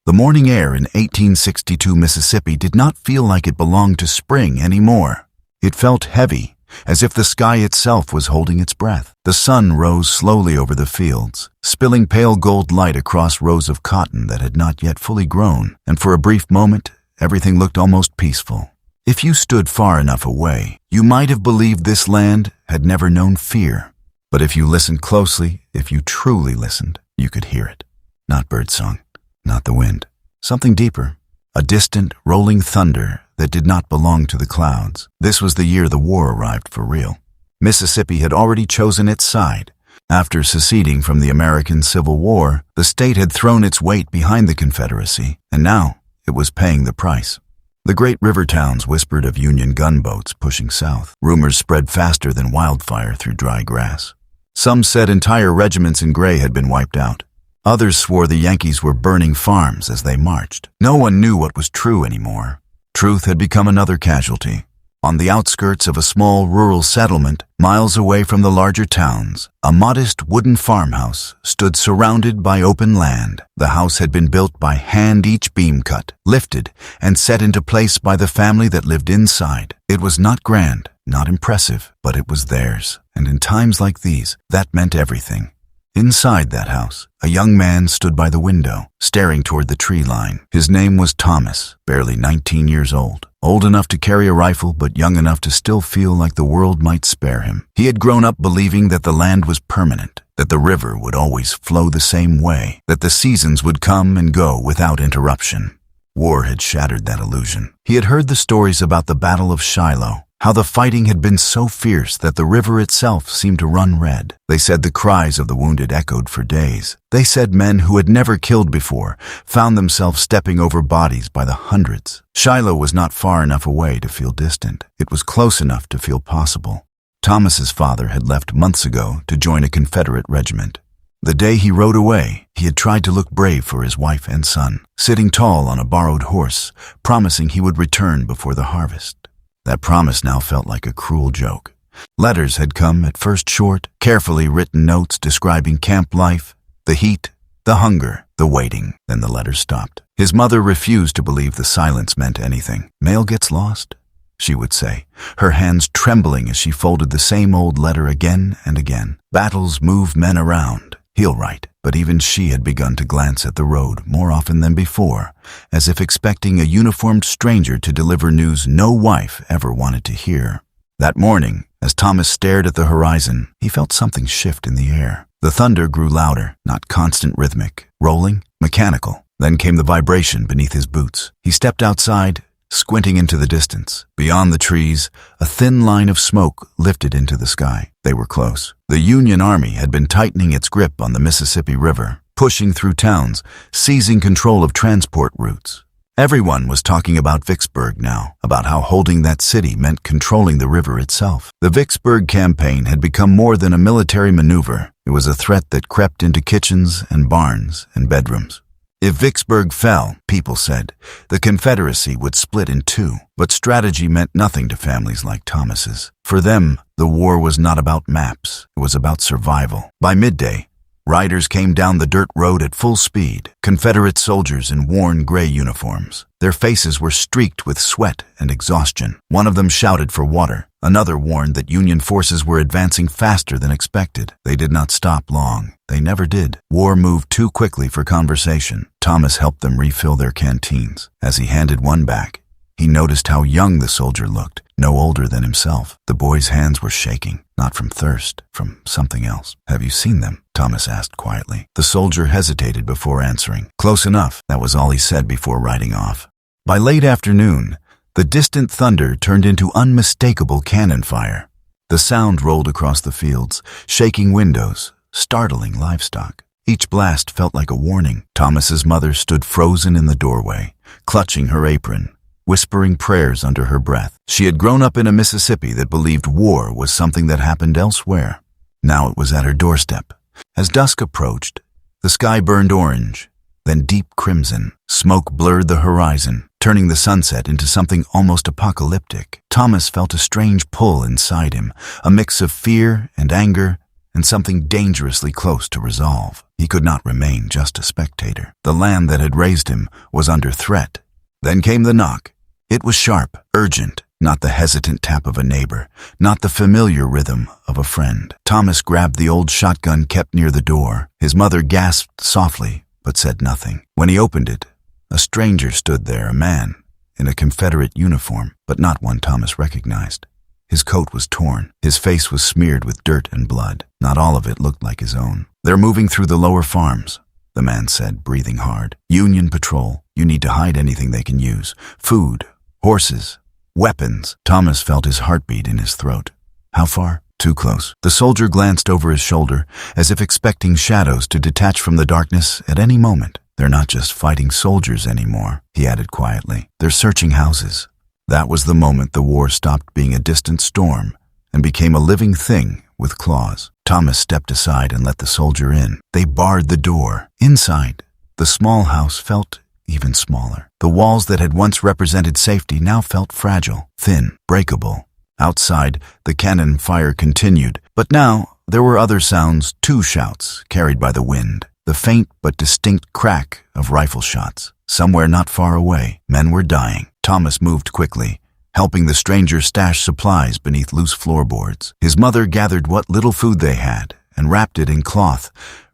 The morning air in 1862 Mississippi did not feel like it belonged to spring anymore. It felt heavy, as if the sky itself was holding its breath. The sun rose slowly over the fields, spilling pale gold light across rows of cotton that had not yet fully grown, and for a brief moment, everything looked almost peaceful. If you stood far enough away, you might have believed this land had never known fear. But if you listened closely, if you truly listened, you could hear it. Not birdsong, not the wind. Something deeper, a distant, rolling thunder that did not belong to the clouds. This was the year the war arrived for real. Mississippi had already chosen its side. After seceding from the American Civil War, the state had thrown its weight behind the Confederacy, and now it was paying the price. The great river towns whispered of Union gunboats pushing south. Rumors spread faster than wildfire through dry grass. Some said entire regiments in gray had been wiped out. Others swore the Yankees were burning farms as they marched. No one knew what was true anymore. Truth had become another casualty. On the outskirts of a small rural settlement, miles away from the larger towns, a modest wooden farmhouse stood surrounded by open land. The house had been built by hand, each beam cut, lifted, and set into place by the family that lived inside. It was not grand, not impressive, but it was theirs. And in times like these, that meant everything. Inside that house, a young man stood by the window, staring toward the tree line. His name was Thomas, barely 19 years old enough to carry a rifle, but young enough to still feel like the world might spare him. He had grown up believing that the land was permanent, that the river would always flow the same way, that the seasons would come and go without interruption. War had shattered that illusion. He had heard the stories about the Battle of Shiloh, how the fighting had been so fierce that the river itself seemed to run red. They said the cries of the wounded echoed for days. They said men who had never killed before found themselves stepping over bodies by the hundreds. Shiloh was not far enough away to feel distant. It was close enough to feel possible. Thomas's father had left months ago to join a Confederate regiment. The day he rode away, he had tried to look brave for his wife and son, sitting tall on a borrowed horse, promising he would return before the harvest. That promise now felt like a cruel joke. Letters had come, at first short, carefully written notes describing camp life, the heat, the hunger, the waiting. Then the letters stopped. His mother refused to believe the silence meant anything. "Mail gets lost," she would say, her hands trembling as she folded the same old letter again and again. "Battles move men around, he'll write." But even she had begun to glance at the road more often than before, as if expecting a uniformed stranger to deliver news no wife ever wanted to hear. That morning, as Thomas stared at the horizon, he felt something shift in the air. The thunder grew louder, not constant rhythmic, rolling, mechanical. Then came the vibration beneath his boots. He stepped outside, squinting into the distance. Beyond the trees, a thin line of smoke lifted into the sky. They were close. The Union Army had been tightening its grip on the Mississippi River, pushing through towns, seizing control of transport routes. Everyone was talking about Vicksburg now, about how holding that city meant controlling the river itself. The Vicksburg campaign had become more than a military maneuver. It was a threat that crept into kitchens and barns and bedrooms. If Vicksburg fell, people said, the Confederacy would split in two. But strategy meant nothing to families like Thomas's. For them, the war was not about maps. It was about survival. By midday, riders came down the dirt road at full speed, Confederate soldiers in worn gray uniforms. Their faces were streaked with sweat and exhaustion. One of them shouted for water. Another warned that Union forces were advancing faster than expected. They did not stop long. They never did. War moved too quickly for conversation. Thomas helped them refill their canteens. As he handed one back, he noticed how young the soldier looked, no older than himself. The boy's hands were shaking, not from thirst, from something else. "Have you seen them?" Thomas asked quietly. The soldier hesitated before answering. "Close enough." That was all he said before riding off. By late afternoon, the distant thunder turned into unmistakable cannon fire. The sound rolled across the fields, shaking windows, startling livestock. Each blast felt like a warning. Thomas's mother stood frozen in the doorway, clutching her apron, whispering prayers under her breath. She had grown up in a Mississippi that believed war was something that happened elsewhere. Now it was at her doorstep. As dusk approached, the sky burned orange, then deep crimson. Smoke blurred the horizon, turning the sunset into something almost apocalyptic. Thomas felt a strange pull inside him, a mix of fear and anger and something dangerously close to resolve. He could not remain just a spectator. The land that had raised him was under threat. Then came the knock. It was sharp, urgent, not the hesitant tap of a neighbor, not the familiar rhythm of a friend. Thomas grabbed the old shotgun kept near the door. His mother gasped softly, but said nothing. When he opened it, a stranger stood there, a man, in a Confederate uniform, but not one Thomas recognized. His coat was torn. His face was smeared with dirt and blood. Not all of it looked like his own. "They're moving through the lower farms," the man said, breathing hard. "Union patrol. You need to hide anything they can use. Food, horses, weapons." Thomas felt his heartbeat in his throat. How far? Too close. The soldier glanced over his shoulder, as if expecting shadows to detach from the darkness at any moment. "They're not just fighting soldiers anymore," he added quietly. "They're searching houses." That was the moment the war stopped being a distant storm and became a living thing with claws. Thomas stepped aside and let the soldier in. They barred the door. Inside, the small house felt even smaller. The walls that had once represented safety now felt fragile, thin, breakable. Outside, the cannon fire continued, but now there were other sounds, two shouts carried by the wind. The faint but distinct crack of rifle shots. Somewhere not far away, men were dying. Thomas moved quickly, helping the stranger stash supplies beneath loose floorboards. His mother gathered what little food they had and wrapped it in cloth,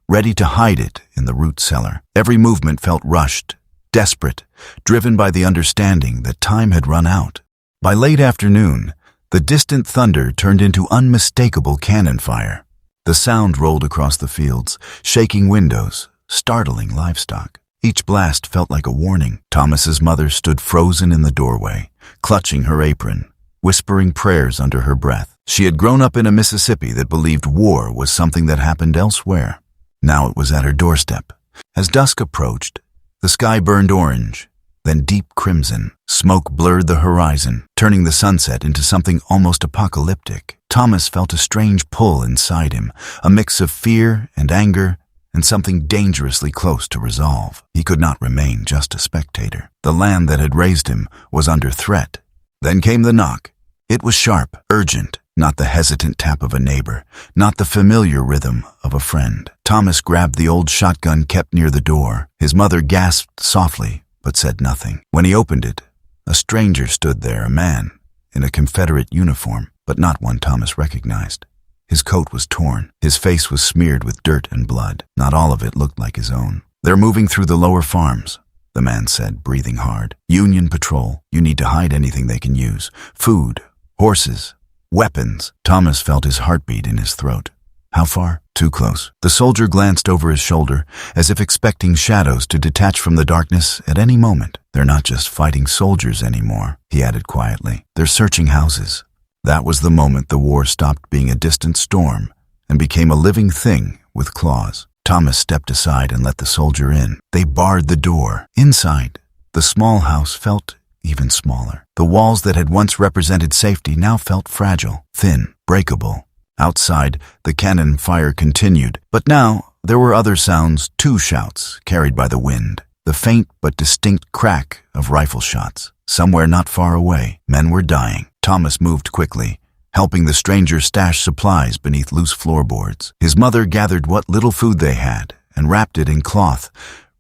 ready to hide it in the root cellar. Every movement felt rushed, desperate, driven by the understanding that time had run out. By late afternoon, the distant thunder turned into unmistakable cannon fire. The sound rolled across the fields, shaking windows, startling livestock. Each blast felt like a warning. Thomas's mother stood frozen in the doorway, clutching her apron, whispering prayers under her breath. She had grown up in a Mississippi that believed war was something that happened elsewhere. Now it was at her doorstep. As dusk approached, the sky burned orange, then deep crimson. Smoke blurred the horizon, turning the sunset into something almost apocalyptic. Thomas felt a strange pull inside him, a mix of fear and anger, and something dangerously close to resolve. He could not remain just a spectator. The land that had raised him was under threat. Then came the knock. It was sharp, urgent, not the hesitant tap of a neighbor, not the familiar rhythm of a friend. Thomas grabbed the old shotgun kept near the door. His mother gasped softly, but said nothing. When he opened it, a stranger stood there, a man, in a Confederate uniform, but not one Thomas recognized. His coat was torn. His face was smeared with dirt and blood. Not all of it looked like his own. "They're moving through the lower farms," the man said, breathing hard. "Union patrol. You need to hide anything they can use. Food, horses, weapons." Thomas felt his heartbeat in his throat. How far? Too close. The soldier glanced over his shoulder, as if expecting shadows to detach from the darkness at any moment. "They're not just fighting soldiers anymore," he added quietly. "They're searching houses." That was the moment the war stopped being a distant storm and became a living thing with claws. Thomas stepped aside and let the soldier in. They barred the door. Inside, the small house felt even smaller. The walls that had once represented safety now felt fragile, thin, breakable. Outside, the cannon fire continued, but now there were other sounds, two shouts carried by the wind. The faint but distinct crack of rifle shots. Somewhere not far away, men were dying. Thomas moved quickly, helping the stranger stash supplies beneath loose floorboards. His mother gathered what little food they had and wrapped it in cloth,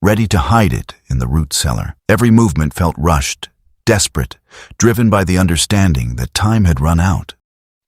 ready to hide it in the root cellar. Every movement felt rushed, desperate, driven by the understanding that time had run out.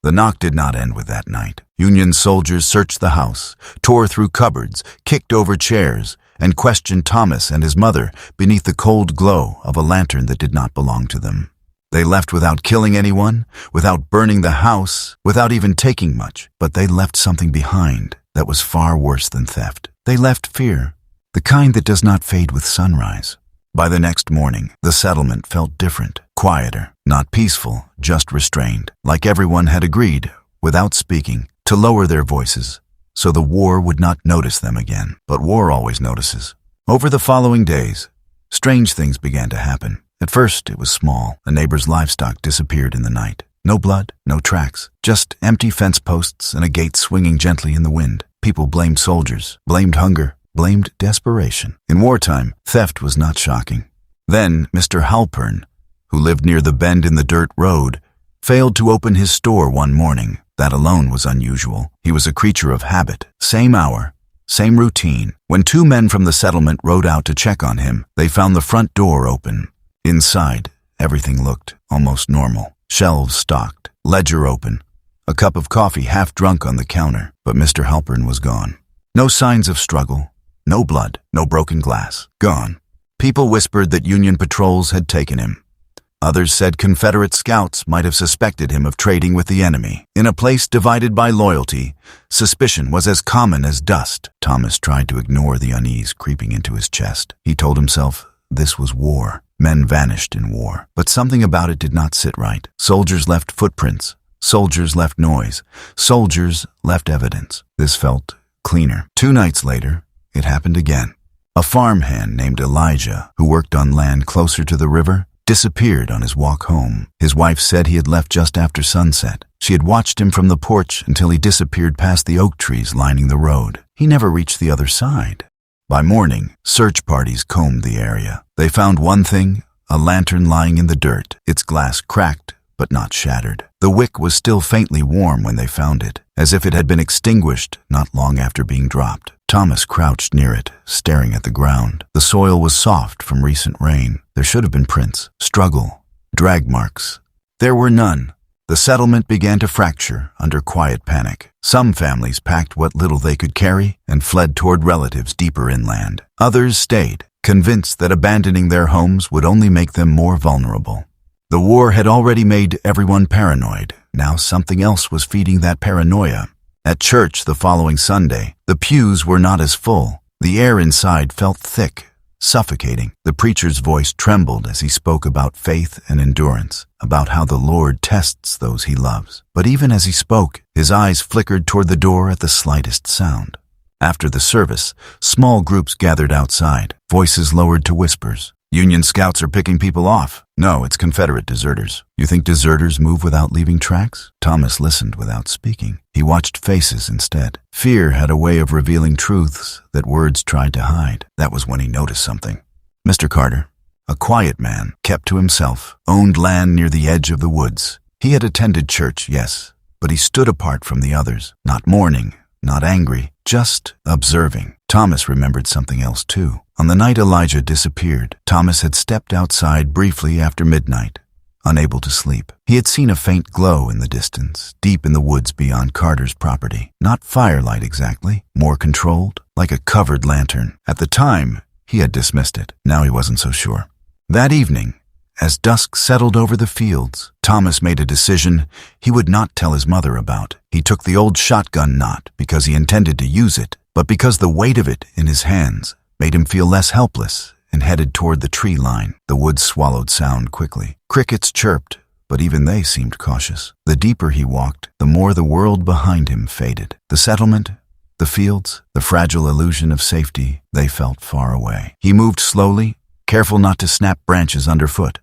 The knock did not end with that night. Union soldiers searched the house, tore through cupboards, kicked over chairs, and questioned Thomas and his mother beneath the cold glow of a lantern that did not belong to them. They left without killing anyone, without burning the house, without even taking much. But they left something behind that was far worse than theft. They left fear, the kind that does not fade with sunrise. By the next morning, the settlement felt different, quieter, not peaceful, just restrained, like everyone had agreed, without speaking, to lower their voices, so the war would not notice them again. But war always notices. Over the following days, strange things began to happen. At first, it was small. A neighbor's livestock disappeared in the night. No blood, no tracks, just empty fence posts and a gate swinging gently in the wind. People blamed soldiers, blamed hunger, blamed desperation. In wartime, theft was not shocking. Then, Mr. Halpern, who lived near the bend in the dirt road, failed to open his store one morning. That alone was unusual. He was a creature of habit. Same hour, Same routine. When two men from the settlement rode out to check on him, they found the front door open. Inside, everything looked almost normal. Shelves stocked, ledger open, a cup of coffee half drunk on the counter, but Mr. Halpern was gone. No signs of struggle, no blood, no broken glass. Gone. People whispered that Union patrols had taken him. Others said Confederate scouts might have suspected him of trading with the enemy. In a place divided by loyalty, suspicion was as common as dust. Thomas tried to ignore the unease creeping into his chest. He told himself this was war. Men vanished in war. But something about it did not sit right. Soldiers left footprints. Soldiers left noise. Soldiers left evidence. This felt cleaner. 2 nights later, it happened again. A farmhand named Elijah, who worked on land closer to the river, disappeared on his walk home. His wife said he had left just after sunset. She had watched him from the porch until he disappeared past the oak trees lining the road. He never reached the other side. By morning, search parties combed the area. They found one thing, a lantern lying in the dirt, its glass cracked but not shattered. The wick was still faintly warm when they found it, as if it had been extinguished not long after being dropped. Thomas crouched near it, staring at the ground. The soil was soft from recent rain. There should have been prints, struggle, drag marks. There were none. The settlement began to fracture under quiet panic. Some families packed what little they could carry and fled toward relatives deeper inland. Others stayed, convinced that abandoning their homes would only make them more vulnerable. The war had already made everyone paranoid. Now something else was feeding that paranoia. At church the following Sunday, the pews were not as full. The air inside felt thick, suffocating. The preacher's voice trembled as he spoke about faith and endurance, about how the Lord tests those he loves. But even as he spoke, his eyes flickered toward the door at the slightest sound. After the service, small groups gathered outside, voices lowered to whispers. Union scouts are picking people off. No, it's Confederate deserters. You think deserters move without leaving tracks? Thomas listened without speaking. He watched faces instead. Fear had a way of revealing truths that words tried to hide. That was when he noticed something. Mr. Carter, a quiet man, kept to himself, owned land near the edge of the woods. He had attended church, yes, but he stood apart from the others, not mourning, not angry, just observing. Thomas remembered something else too. On the night Elijah disappeared, Thomas had stepped outside briefly after midnight, unable to sleep. He had seen a faint glow in the distance, deep in the woods beyond Carter's property. Not firelight exactly, more controlled, like a covered lantern. At the time, he had dismissed it. Now he wasn't so sure. That evening, as dusk settled over the fields, Thomas made a decision he would not tell his mother about. He took the old shotgun not because he intended to use it, but because the weight of it in his hands made him feel less helpless and headed toward the tree line. The woods swallowed sound quickly. Crickets chirped, but even they seemed cautious. The deeper he walked, the more the world behind him faded. The settlement, the fields, the fragile illusion of safety, they felt far away. He moved slowly, careful not to snap branches underfoot.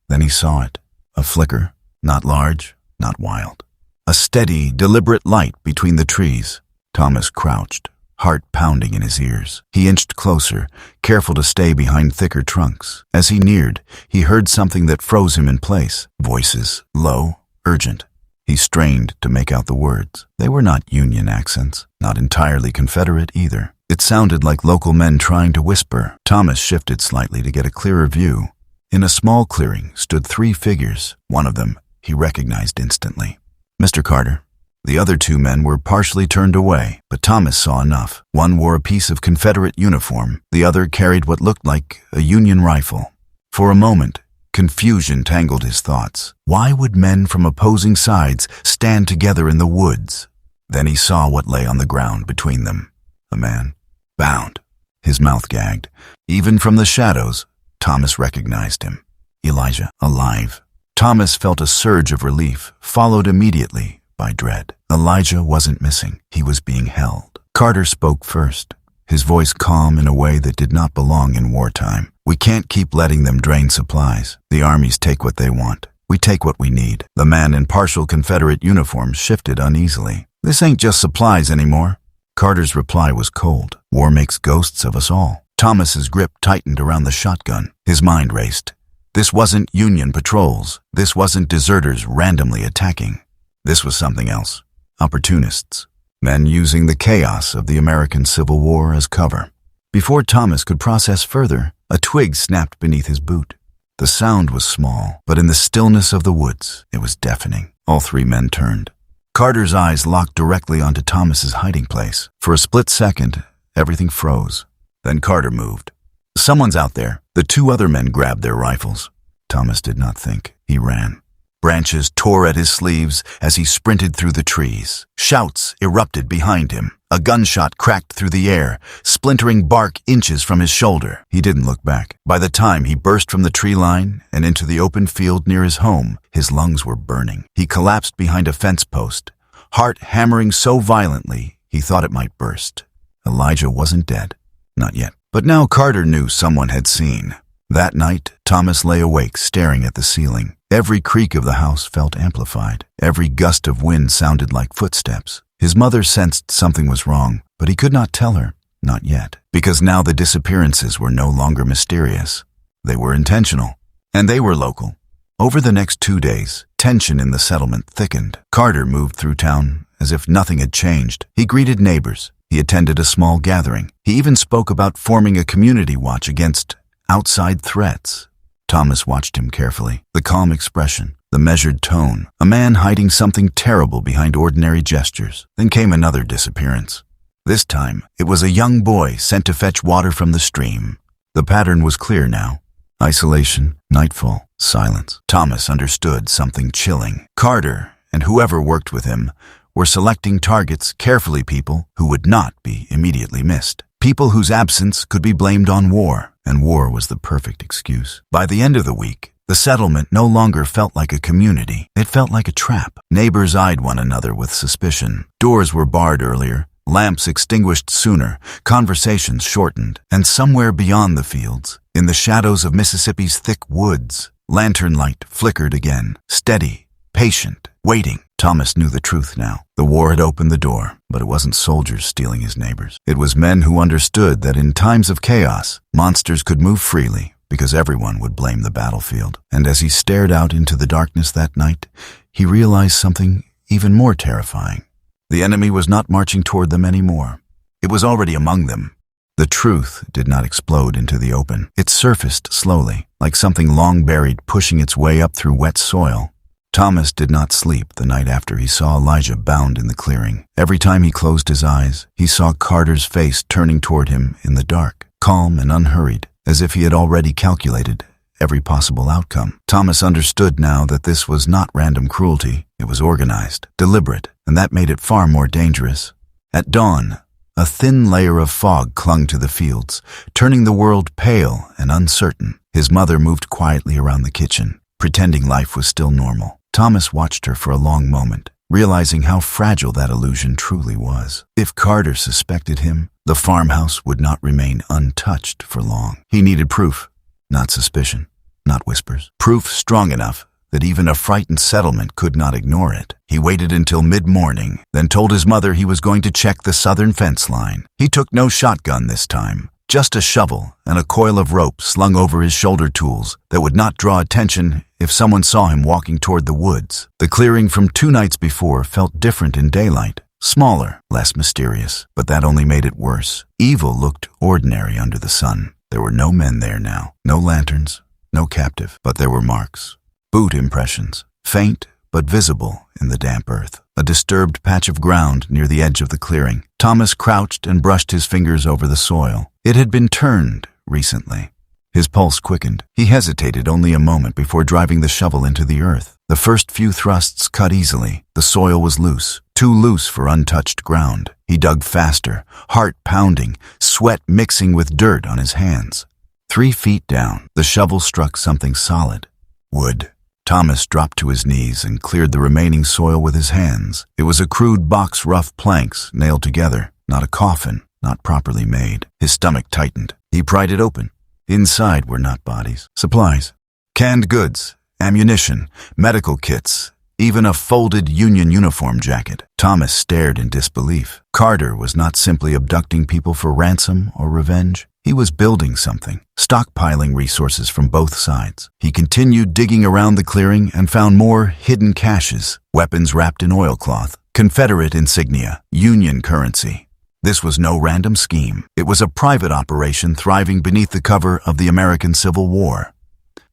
Then he saw it, a flicker, not large, not wild. A steady, deliberate light between the trees. Thomas crouched, heart pounding in his ears. He inched closer, careful to stay behind thicker trunks. As he neared, he heard something that froze him in place. Voices, low, urgent. He strained to make out the words. They were not Union accents, not entirely Confederate either. It sounded like local men trying to whisper. Thomas shifted slightly to get a clearer view. In a small clearing stood 3 figures. One of them he recognized instantly. Mr. Carter. The other 2 men were partially turned away, but Thomas saw enough. One wore a piece of Confederate uniform. The other carried what looked like a Union rifle. For a moment, confusion tangled his thoughts. Why would men from opposing sides stand together in the woods? Then he saw what lay on the ground between them. A man, bound, his mouth gagged. Even from the shadows, Thomas recognized him. Elijah, alive. Thomas felt a surge of relief, followed immediately by dread. Elijah wasn't missing. He was being held. Carter spoke first, his voice calm in a way that did not belong in wartime. We can't keep letting them drain supplies. The armies take what they want. We take what we need. The man in partial Confederate uniform shifted uneasily. This ain't just supplies anymore. Carter's reply was cold. War makes ghosts of us all. Thomas's grip tightened around the shotgun. His mind raced. This wasn't Union patrols. This wasn't deserters randomly attacking. This was something else. Opportunists. men using the chaos of the American Civil War as cover. Before Thomas could process further, a twig snapped beneath his boot. The sound was small, but in the stillness of the woods, it was deafening. All three men turned. Carter's eyes locked directly onto Thomas's hiding place. For a split second, everything froze. Then Carter moved. "Someone's out there." The two other men grabbed their rifles. Thomas did not think. He ran. Branches tore at his sleeves as he sprinted through the trees. Shouts erupted behind him. A gunshot cracked through the air, splintering bark inches from his shoulder. He didn't look back. By the time he burst from the tree line and into the open field near his home, his lungs were burning. He collapsed behind a fence post, heart hammering so violently he thought it might burst. Elijah wasn't dead. Not yet. But now Carter knew someone had seen. That night, Thomas lay awake, staring at the ceiling. Every creak of the house felt amplified. Every gust of wind sounded like footsteps. His mother sensed something was wrong, but he could not tell her, not yet, because now the disappearances were no longer mysterious. They were intentional, and they were local. Over the next 2 days, tension in the settlement thickened. Carter moved through town as if nothing had changed. He greeted neighbors. He attended a small gathering. He even spoke about forming a community watch against outside threats. Thomas watched him carefully. The calm expression, the measured tone, a man hiding something terrible behind ordinary gestures. Then came another disappearance. This time, it was a young boy sent to fetch water from the stream. The pattern was clear now. Isolation, nightfall, silence. Thomas understood something chilling. Carter, and whoever worked with him, were selecting targets carefully, people who would not be immediately missed. People whose absence could be blamed on war, and war was the perfect excuse. By the end of the week, the settlement no longer felt like a community. It felt like a trap. Neighbors eyed one another with suspicion. Doors were barred earlier, lamps extinguished sooner, conversations shortened. And somewhere beyond the fields, in the shadows of Mississippi's thick woods, lantern light flickered again, steady, patient, waiting. Thomas knew the truth now. The war had opened the door, but it wasn't soldiers stealing his neighbors. It was men who understood that in times of chaos, monsters could move freely because everyone would blame the battlefield. And as he stared out into the darkness that night, he realized something even more terrifying. The enemy was not marching toward them anymore. It was already among them. The truth did not explode into the open. It surfaced slowly, like something long buried pushing its way up through wet soil. Thomas did not sleep the night after he saw Elijah bound in the clearing. Every time he closed his eyes, he saw Carter's face turning toward him in the dark, calm and unhurried, as if he had already calculated every possible outcome. Thomas understood now that this was not random cruelty. It was organized, deliberate, and that made it far more dangerous. At dawn, a thin layer of fog clung to the fields, turning the world pale and uncertain. His mother moved quietly around the kitchen, pretending life was still normal. Thomas watched her for a long moment, realizing how fragile that illusion truly was. If Carter suspected him, the farmhouse would not remain untouched for long. He needed proof, not suspicion, not whispers. Proof strong enough that even a frightened settlement could not ignore it. He waited until mid-morning, then told his mother he was going to check the southern fence line. He took no shotgun this time, just a shovel and a coil of rope slung over his shoulder tools that would not draw attention if someone saw him walking toward the woods. The clearing from 2 nights before felt different in daylight, smaller, less mysterious, but that only made it worse. Evil looked ordinary under the sun. There were no men there now, no lanterns, no captive, but there were marks, boot impressions, faint but visible in the damp earth. A disturbed patch of ground near the edge of the clearing. Thomas crouched and brushed his fingers over the soil. It had been turned recently. His pulse quickened. He hesitated only a moment before driving the shovel into the earth. The first few thrusts cut easily. The soil was loose, too loose for untouched ground. He dug faster, heart pounding, sweat mixing with dirt on his hands. 3 feet down, the shovel struck something solid. Wood. Thomas dropped to his knees and cleared the remaining soil with his hands. It was a crude box, rough planks nailed together, not a coffin, not properly made. His stomach tightened. He pried it open. Inside were not bodies, supplies, canned goods, ammunition, medical kits, even a folded Union uniform jacket. Thomas stared in disbelief. Carter was not simply abducting people for ransom or revenge. He was building something, stockpiling resources from both sides. He continued digging around the clearing and found more hidden caches, weapons wrapped in oilcloth, Confederate insignia, Union currency. This was no random scheme. It was a private operation thriving beneath the cover of the American Civil War.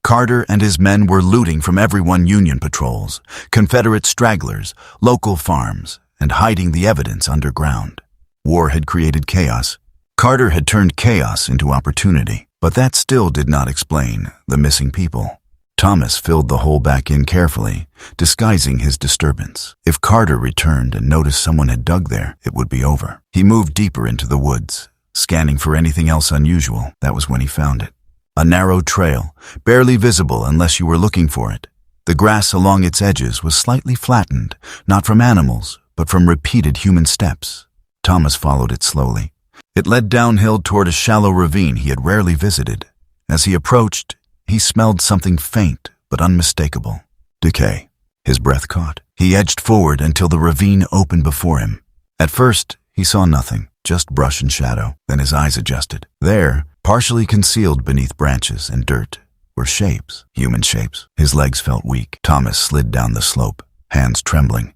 Carter and his men were looting from everyone Union patrols, Confederate stragglers, local farms, and hiding the evidence underground. War had created chaos. Carter had turned chaos into opportunity, but that still did not explain the missing people. Thomas filled the hole back in carefully, disguising his disturbance. If Carter returned and noticed someone had dug there, it would be over. He moved deeper into the woods, scanning for anything else unusual. That was when he found it. A narrow trail, barely visible unless you were looking for it. The grass along its edges was slightly flattened, not from animals, but from repeated human steps. Thomas followed it slowly. It led downhill toward a shallow ravine he had rarely visited. As he approached, he smelled something faint but unmistakable. Decay. His breath caught. He edged forward until the ravine opened before him. At first, he saw nothing, just brush and shadow. Then his eyes adjusted. There, partially concealed beneath branches and dirt, were shapes, human shapes. His legs felt weak. Thomas slid down the slope, hands trembling.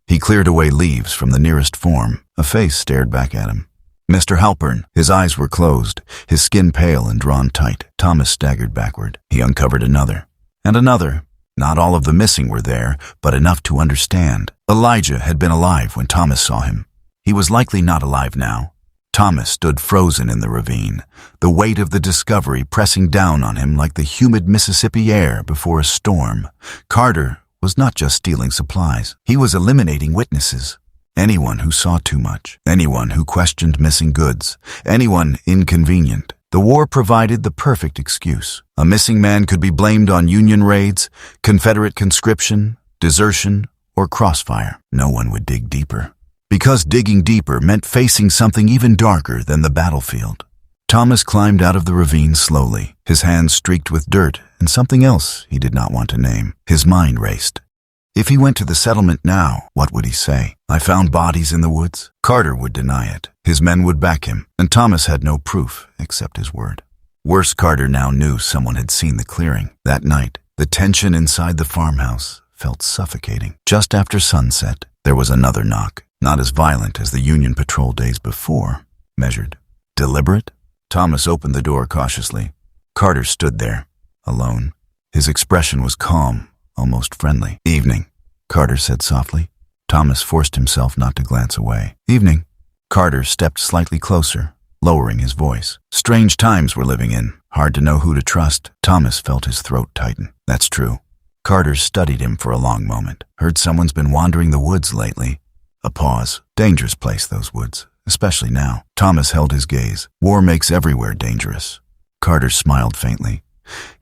He cleared away leaves from the nearest form. A face stared back at him. Mr. Halpern. His eyes were closed, his skin pale and drawn tight. Thomas staggered backward. He uncovered another. And another. Not all of the missing were there, but enough to understand. Elijah had been alive when Thomas saw him. He was likely not alive now. Thomas stood frozen in the ravine, the weight of the discovery pressing down on him like the humid Mississippi air before a storm. Carter was not just stealing supplies. He was eliminating witnesses. Anyone who saw too much, anyone who questioned missing goods, anyone inconvenient. The war provided the perfect excuse. A missing man could be blamed on Union raids, Confederate conscription, desertion, or crossfire. No one would dig deeper. Because digging deeper meant facing something even darker than the battlefield. Thomas climbed out of the ravine slowly, his hands streaked with dirt and something else he did not want to name. His mind raced. If he went to the settlement now, what would he say? I found bodies in the woods? Carter would deny it. His men would back him, and Thomas had no proof except his word. Worse, Carter now knew someone had seen the clearing. That night, the tension inside the farmhouse felt suffocating. Just after sunset, there was another knock, not as violent as the Union patrol days before. Measured. Deliberate? Thomas opened the door cautiously. Carter stood there, alone. His expression was calm, almost friendly. Evening, Carter said softly. Thomas forced himself not to glance away. Evening. Carter stepped slightly closer, lowering his voice. Strange times we're living in. Hard to know who to trust. Thomas felt his throat tighten. That's true. Carter studied him for a long moment. Heard someone's been wandering the woods lately. A pause. Dangerous place, those woods, especially now. Thomas held his gaze. War makes everywhere dangerous. Carter smiled faintly.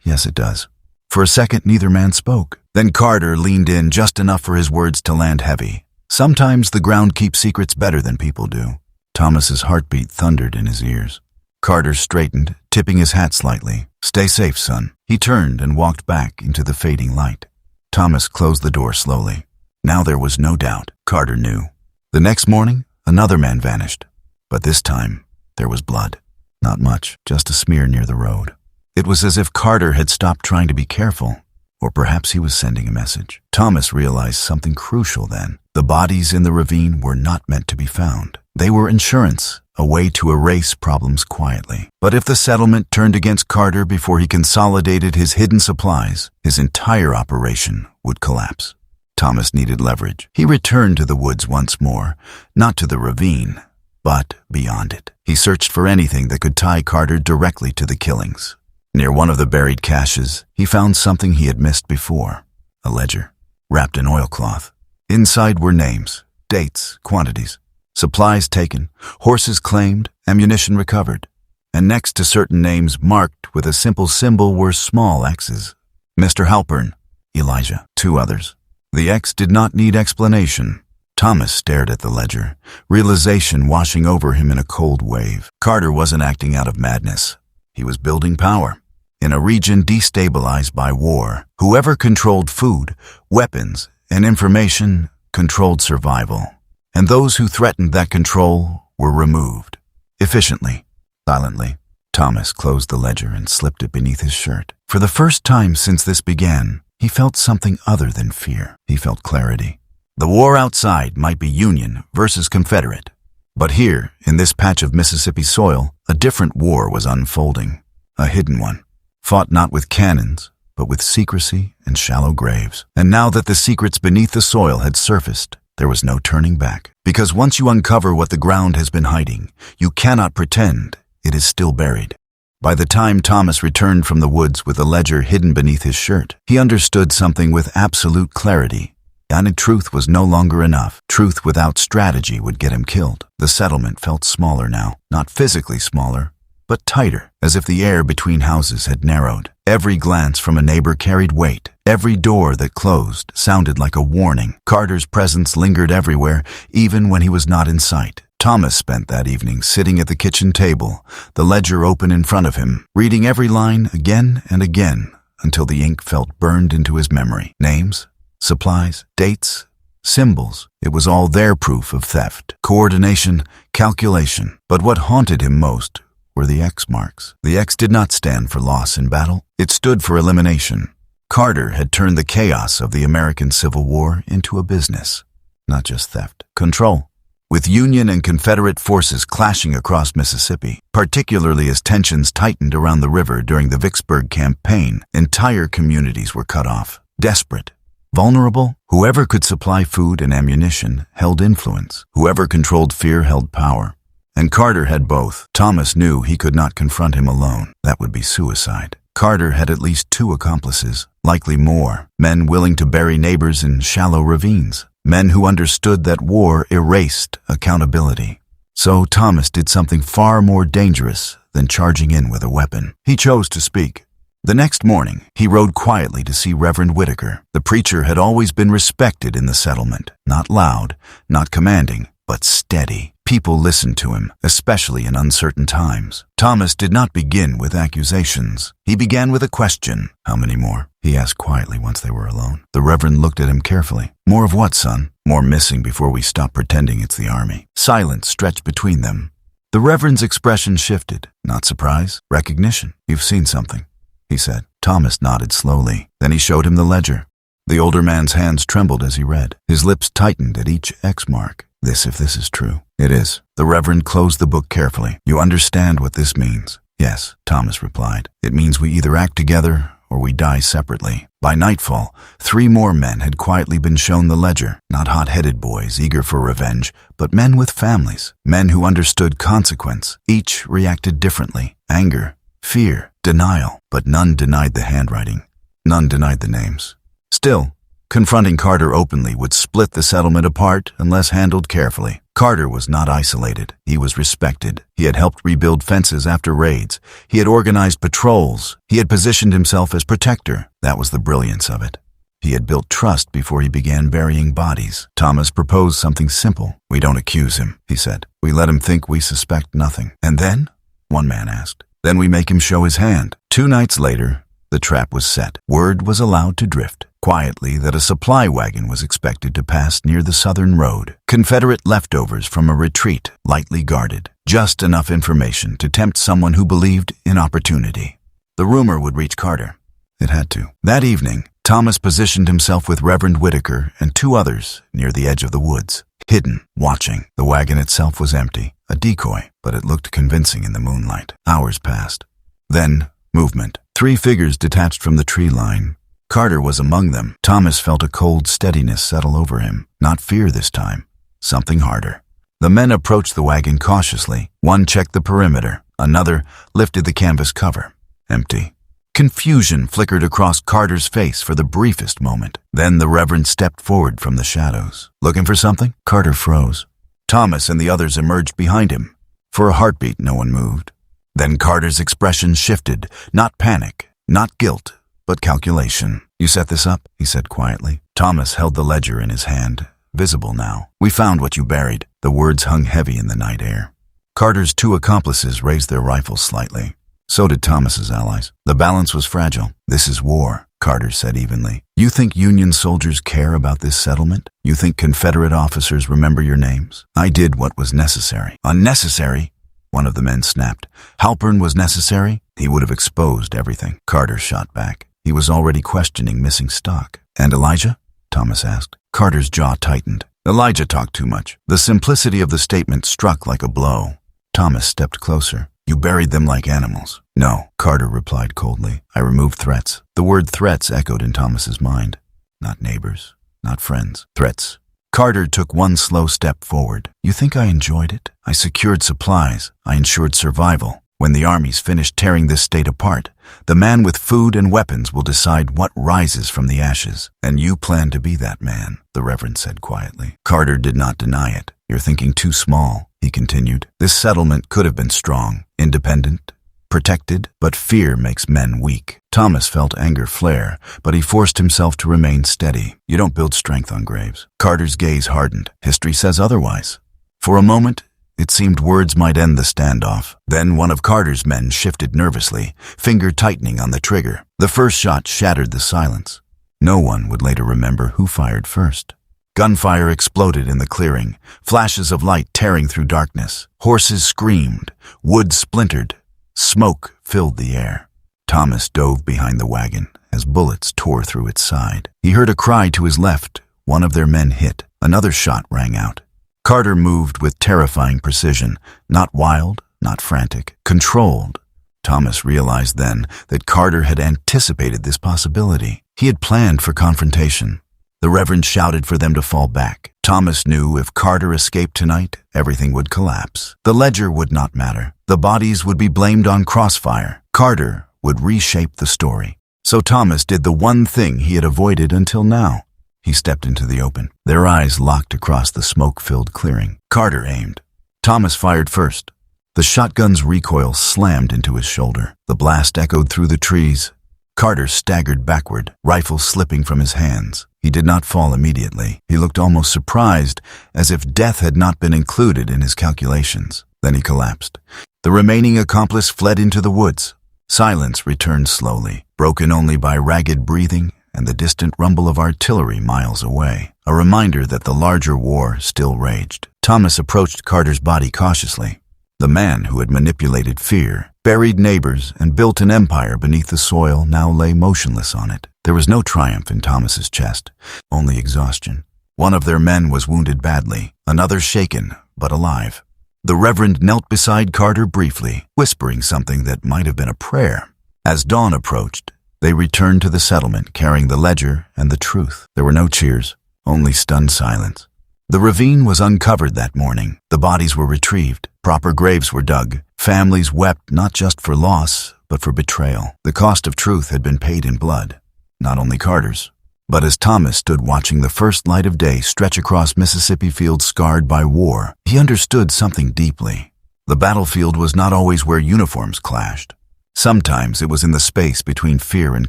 Yes, it does. For a second, neither man spoke. Then Carter leaned in just enough for his words to land heavy. Sometimes the ground keeps secrets better than people do. Thomas's heartbeat thundered in his ears. Carter straightened, tipping his hat slightly. Stay safe, son. He turned and walked back into the fading light. Thomas closed the door slowly. Now there was no doubt. Carter knew. The next morning, another man vanished. But this time, there was blood. Not much, just a smear near the road. It was as if Carter had stopped trying to be careful, or perhaps he was sending a message. Thomas realized something crucial then. The bodies in the ravine were not meant to be found. They were insurance, a way to erase problems quietly. But if the settlement turned against Carter before he consolidated his hidden supplies, his entire operation would collapse. Thomas needed leverage. He returned to the woods once more, not to the ravine, but beyond it. He searched for anything that could tie Carter directly to the killings. Near one of the buried caches, he found something he had missed before. A ledger, wrapped in oilcloth. Inside were names, dates, quantities, supplies taken, horses claimed, ammunition recovered. And next to certain names marked with a simple symbol were small X's. Mr. Halpern, Elijah, 2 others. The X did not need explanation. Thomas stared at the ledger, realization washing over him in a cold wave. Carter wasn't acting out of madness. He was building power. In a region destabilized by war, whoever controlled food, weapons, and information controlled survival. And those who threatened that control were removed. Efficiently, silently. Thomas closed the ledger and slipped it beneath his shirt. For the first time since this began, he felt something other than fear. He felt clarity. The war outside might be Union versus Confederate. But here, in this patch of Mississippi soil, a different war was unfolding. A hidden one, fought not with cannons, but with secrecy and shallow graves. And now that the secrets beneath the soil had surfaced, there was no turning back. Because once you uncover what the ground has been hiding, you cannot pretend it is still buried. By the time Thomas returned from the woods with a ledger hidden beneath his shirt, he understood something with absolute clarity. And truth was no longer enough. Truth without strategy would get him killed. The settlement felt smaller now, not physically smaller, but tighter, as if the air between houses had narrowed. Every glance from a neighbor carried weight. Every door that closed sounded like a warning. Carter's presence lingered everywhere, even when he was not in sight. Thomas spent that evening sitting at the kitchen table, the ledger open in front of him, reading every line again and again until the ink felt burned into his memory. Names, supplies, dates, symbols. It was all their proof of theft, coordination, calculation. But what haunted him most were the X marks. The X did not stand for loss in battle. It stood for elimination. Carter had turned the chaos of the American Civil War into a business, not just theft. Control. With Union and Confederate forces clashing across Mississippi, particularly as tensions tightened around the river during the Vicksburg campaign, entire communities were cut off. Desperate. Vulnerable. Whoever could supply food and ammunition held influence. Whoever controlled fear held power. And Carter had both. Thomas knew he could not confront him alone. That would be suicide. Carter had at least 2 accomplices, likely more. Men willing to bury neighbors in shallow ravines. Men who understood that war erased accountability. So Thomas did something far more dangerous than charging in with a weapon. He chose to speak. The next morning, he rode quietly to see Reverend Whitaker. The preacher had always been respected in the settlement. Not loud, not commanding, but steady. People listened to him, especially in uncertain times. Thomas did not begin with accusations. He began with a question. "How many more?" he asked quietly once they were alone. The Reverend looked at him carefully. "More of what, son?" "More missing before we stop pretending it's the army." Silence stretched between them. The Reverend's expression shifted. Not surprise, recognition. "You've seen something," he said. Thomas nodded slowly. Then he showed him the ledger. The older man's hands trembled as he read. His lips tightened at each X mark. If this is true." "It is." The Reverend closed the book carefully. "You understand what this means?" "Yes," Thomas replied. "It means we either act together or we die separately." By nightfall, 3 more men had quietly been shown the ledger. Not hot-headed boys eager for revenge, but men with families. Men who understood consequence. Each reacted differently. Anger, fear, denial. But none denied the handwriting. None denied the names. Still, confronting Carter openly would split the settlement apart unless handled carefully. Carter was not isolated. He was respected. He had helped rebuild fences after raids. He had organized patrols. He had positioned himself as protector. That was the brilliance of it. He had built trust before he began burying bodies. Thomas proposed something simple. "We don't accuse him," he said. "We let him think we suspect nothing." "And then?" one man asked. "Then we make him show his hand." 2 nights later, the trap was set. Word was allowed to drift quietly that a supply wagon was expected to pass near the southern road. Confederate leftovers from a retreat, lightly guarded. Just enough information to tempt someone who believed in opportunity. The rumor would reach Carter. It had to. That evening, Thomas positioned himself with Reverend Whitaker and 2 others near the edge of the woods, hidden, watching. The wagon itself was empty, a decoy, but it looked convincing in the moonlight. Hours passed. Then, movement. 3 figures detached from the tree line. Carter was among them. Thomas felt a cold steadiness settle over him. Not fear this time. Something harder. The men approached the wagon cautiously. One checked the perimeter. Another lifted the canvas cover. Empty. Confusion flickered across Carter's face for the briefest moment. Then the Reverend stepped forward from the shadows. "Looking for something?" Carter froze. Thomas and the others emerged behind him. For a heartbeat, no one moved. Then Carter's expression shifted. Not panic, not guilt, but calculation. "You set this up?" he said quietly. Thomas held the ledger in his hand, visible now. "We found what you buried." The words hung heavy in the night air. Carter's 2 accomplices raised their rifles slightly. So did Thomas's allies. The balance was fragile. "This is war," Carter said evenly. "You think Union soldiers care about this settlement? You think Confederate officers remember your names? I did what was necessary." "Unnecessary?" one of the men snapped. "Halpern was necessary? He would have exposed everything." Carter shot back. He was already questioning missing stock. "And Elijah?" Thomas asked. Carter's jaw tightened. Elijah talked too much. The simplicity of the statement struck like a blow. Thomas stepped closer. You buried them like animals. No, Carter replied coldly. I removed threats. The word threats echoed in Thomas's mind. Not neighbors, not friends. Threats. Carter took one slow step forward. You think I enjoyed it? I secured supplies. I ensured survival. When the armies finish tearing this state apart, the man with food and weapons will decide what rises from the ashes. And you plan to be that man, the Reverend said quietly. Carter did not deny it. You're thinking too small, he continued. This settlement could have been strong, independent, protected, but fear makes men weak. Thomas felt anger flare, but he forced himself to remain steady. You don't build strength on graves. Carter's gaze hardened. History says otherwise. For a moment, it seemed words might end the standoff. Then one of Carter's men shifted nervously, finger tightening on the trigger. The first shot shattered the silence. No one would later remember who fired first. Gunfire exploded in the clearing, flashes of light tearing through darkness. Horses screamed, wood splintered, smoke filled the air. Thomas dove behind the wagon as bullets tore through its side. He heard a cry to his left. One of their men hit. Another shot rang out. Carter moved with terrifying precision, not wild, not frantic, controlled. Thomas realized then that Carter had anticipated this possibility. He had planned for confrontation. The Reverend shouted for them to fall back. Thomas knew if Carter escaped tonight, everything would collapse. The ledger would not matter. The bodies would be blamed on crossfire. Carter would reshape the story. So Thomas did the one thing he had avoided until now. He stepped into the open. Their eyes locked across the smoke-filled clearing. Carter aimed. Thomas fired first. The shotgun's recoil slammed into his shoulder. The blast echoed through the trees. Carter staggered backward, rifle slipping from his hands. He did not fall immediately. He looked almost surprised, as if death had not been included in his calculations. Then he collapsed. The remaining accomplice fled into the woods. Silence returned slowly, broken only by ragged breathing and the distant rumble of artillery miles away, a reminder that the larger war still raged. Thomas approached Carter's body cautiously. The man who had manipulated fear, buried neighbors, and built an empire beneath the soil now lay motionless on it. There was no triumph in Thomas's chest, only exhaustion. One of their men was wounded badly, another shaken, but alive. The Reverend knelt beside Carter briefly, whispering something that might have been a prayer. As dawn approached, they returned to the settlement carrying the ledger and the truth. There were no cheers, only stunned silence. The ravine was uncovered that morning. The bodies were retrieved. Proper graves were dug. Families wept not just for loss, but for betrayal. The cost of truth had been paid in blood, not only Carter's. But as Thomas stood watching the first light of day stretch across Mississippi fields scarred by war, he understood something deeply. The battlefield was not always where uniforms clashed. Sometimes it was in the space between fear and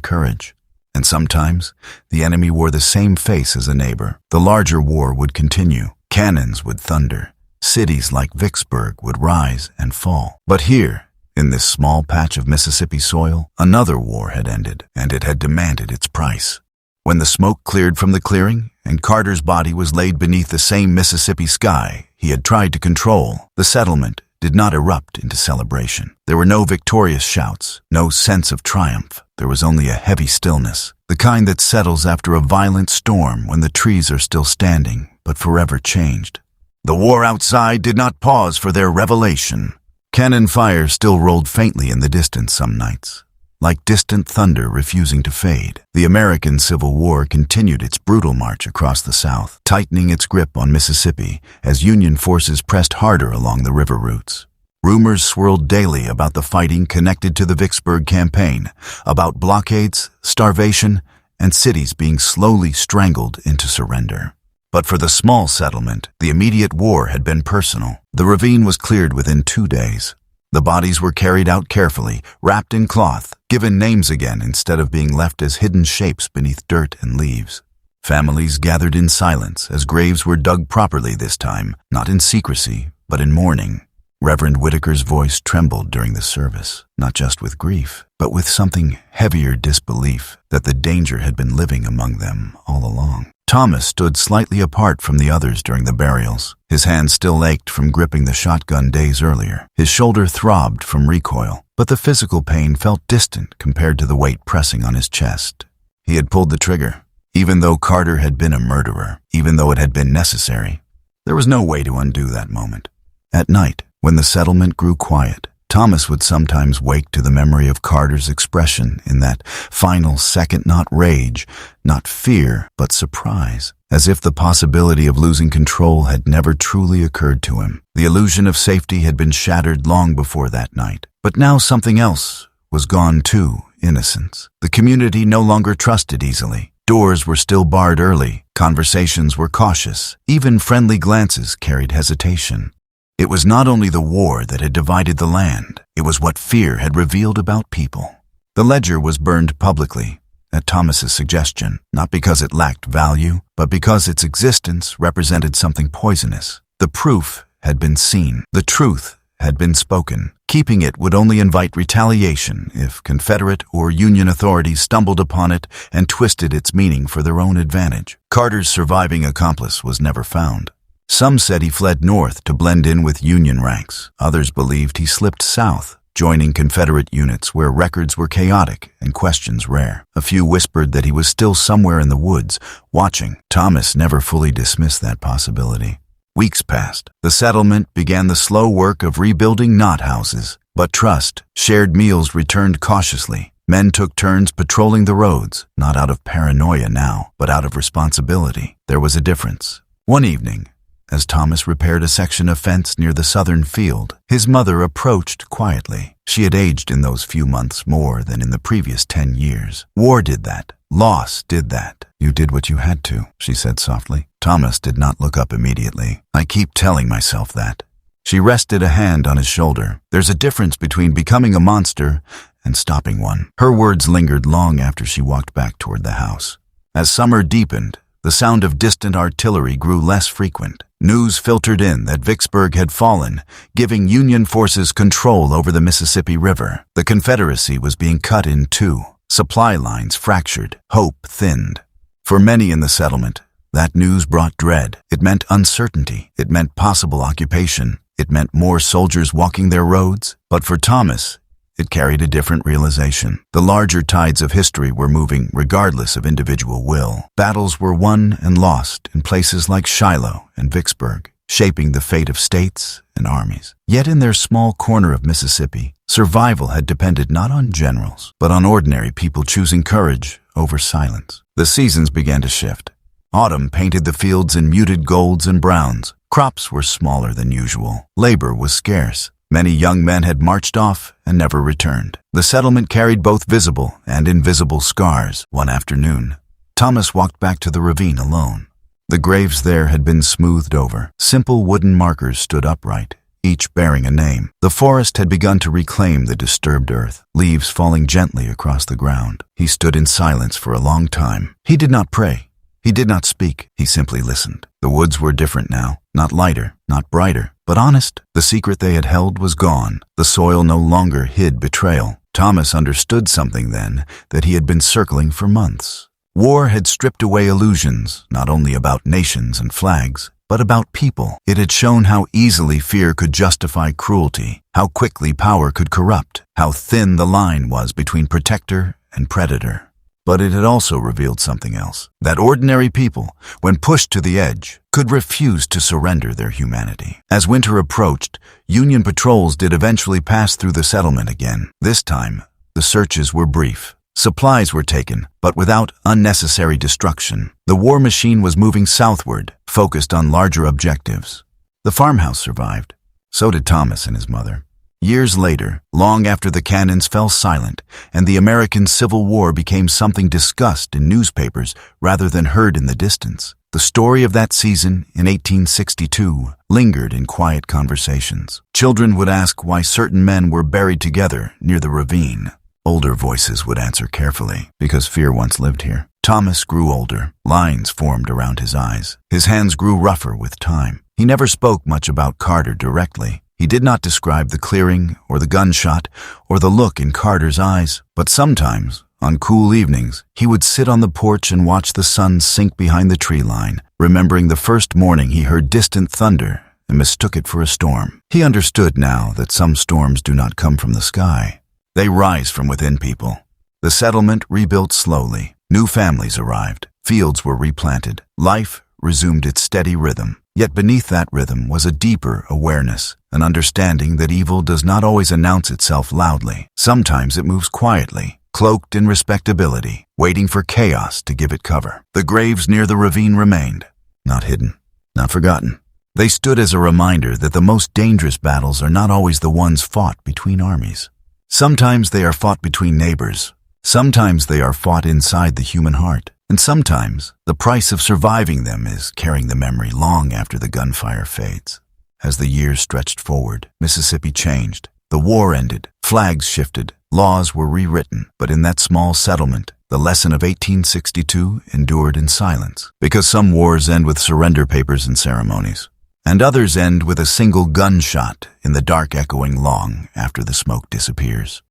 courage. And sometimes the enemy wore the same face as a neighbor. The larger war would continue. Cannons would thunder. Cities like Vicksburg would rise and fall. But here, in this small patch of Mississippi soil, another war had ended, and it had demanded its price. When the smoke cleared from the clearing, and Carter's body was laid beneath the same Mississippi sky he had tried to control, the settlement did not erupt into celebration. There were no victorious shouts, no sense of triumph. There was only a heavy stillness, the kind that settles after a violent storm when the trees are still standing, but forever changed. The war outside did not pause for their revelation. Cannon fire still rolled faintly in the distance some nights, like distant thunder refusing to fade. The American Civil War continued its brutal march across the South, tightening its grip on Mississippi as Union forces pressed harder along the river routes. Rumors swirled daily about the fighting connected to the Vicksburg campaign, about blockades, starvation, and cities being slowly strangled into surrender. But for the small settlement, the immediate war had been personal. The ravine was cleared within 2 days. The bodies were carried out carefully, wrapped in cloth, given names again instead of being left as hidden shapes beneath dirt and leaves. Families gathered in silence as graves were dug properly this time, not in secrecy, but in mourning. Reverend Whitaker's voice trembled during the service, not just with grief, but with something heavier disbelief that the danger had been living among them all along. Thomas stood slightly apart from the others during the burials. His hand still ached from gripping the shotgun days earlier. His shoulder throbbed from recoil, but the physical pain felt distant compared to the weight pressing on his chest. He had pulled the trigger. Even though Carter had been a murderer, even though it had been necessary, there was no way to undo that moment. At night, when the settlement grew quiet, Thomas would sometimes wake to the memory of Carter's expression in that final second, not rage, not fear, but surprise, as if the possibility of losing control had never truly occurred to him. The illusion of safety had been shattered long before that night. But now something else was gone too, innocence. The community no longer trusted easily. Doors were still barred early, conversations were cautious, even friendly glances carried hesitation. It was not only the war that had divided the land, it was what fear had revealed about people. The ledger was burned publicly, at Thomas's suggestion, not because it lacked value, but because its existence represented something poisonous. The proof had been seen, the truth had been spoken. Keeping it would only invite retaliation if Confederate or Union authorities stumbled upon it and twisted its meaning for their own advantage. Carter's surviving accomplice was never found. Some said he fled north to blend in with Union ranks. Others believed he slipped south, joining Confederate units where records were chaotic and questions rare. A few whispered that he was still somewhere in the woods, watching. Thomas never fully dismissed that possibility. Weeks passed. The settlement began the slow work of rebuilding knot houses. But trust, shared meals returned cautiously. Men took turns patrolling the roads, not out of paranoia now, but out of responsibility. There was a difference. One evening, as Thomas repaired a section of fence near the southern field, his mother approached quietly. She had aged in those few months more than in the previous 10 years. War did that. Loss did that. You did what you had to, she said softly. Thomas did not look up immediately. I keep telling myself that. She rested a hand on his shoulder. There's a difference between becoming a monster and stopping one. Her words lingered long after she walked back toward the house. As summer deepened, the sound of distant artillery grew less frequent. News filtered in that Vicksburg had fallen, giving Union forces control over the Mississippi River. The Confederacy was being cut in two. Supply lines fractured. Hope thinned. For many in the settlement, that news brought dread. It meant uncertainty. It meant possible occupation. It meant more soldiers walking their roads. But for Thomas, it carried a different realization. The larger tides of history were moving regardless of individual will. Battles were won and lost in places like Shiloh and Vicksburg, shaping the fate of states and armies. Yet in their small corner of Mississippi, survival had depended not on generals, but on ordinary people choosing courage over silence. The seasons began to shift. Autumn painted the fields in muted golds and browns. Crops were smaller than usual. Labor was scarce. Many young men had marched off and never returned. The settlement carried both visible and invisible scars. One afternoon, Thomas walked back to the ravine alone. The graves there had been smoothed over. Simple wooden markers stood upright, each bearing a name. The forest had begun to reclaim the disturbed earth, leaves falling gently across the ground. He stood in silence for a long time. He did not pray. He did not speak. He simply listened. The woods were different now. Not lighter, not brighter, but honest. The secret they had held was gone. The soil no longer hid betrayal. Thomas understood something then that he had been circling for months. War had stripped away illusions, not only about nations and flags, but about people. It had shown how easily fear could justify cruelty, how quickly power could corrupt, how thin the line was between protector and predator. But it had also revealed something else, that ordinary people, when pushed to the edge, could refuse to surrender their humanity. As winter approached, Union patrols did eventually pass through the settlement again. This time, the searches were brief. Supplies were taken, but without unnecessary destruction. The war machine was moving southward, focused on larger objectives. The farmhouse survived. So did Thomas and his mother. Years later, long after the cannons fell silent and the American Civil War became something discussed in newspapers rather than heard in the distance, the story of that season in 1862 lingered in quiet conversations. Children would ask why certain men were buried together near the ravine. Older voices would answer carefully, because fear once lived here. Thomas grew older. Lines formed around his eyes. His hands grew rougher with time. He never spoke much about Carter directly. He did not describe the clearing or the gunshot or the look in Carter's eyes, but sometimes, on cool evenings, he would sit on the porch and watch the sun sink behind the tree line, remembering the first morning he heard distant thunder and mistook it for a storm. He understood now that some storms do not come from the sky. They rise from within people. The settlement rebuilt slowly. New families arrived. Fields were replanted. Life resumed its steady rhythm. Yet beneath that rhythm was a deeper awareness, an understanding that evil does not always announce itself loudly. Sometimes it moves quietly, cloaked in respectability, waiting for chaos to give it cover. The graves near the ravine remained, not hidden, not forgotten. They stood as a reminder that the most dangerous battles are not always the ones fought between armies. Sometimes they are fought between neighbors. Sometimes they are fought inside the human heart. And sometimes the price of surviving them is carrying the memory long after the gunfire fades. As the years stretched forward, Mississippi changed. The war ended, flags shifted, laws were rewritten, but in that small settlement, the lesson of 1862 endured in silence. Because some wars end with surrender papers and ceremonies, and others end with a single gunshot in the dark echoing long after the smoke disappears.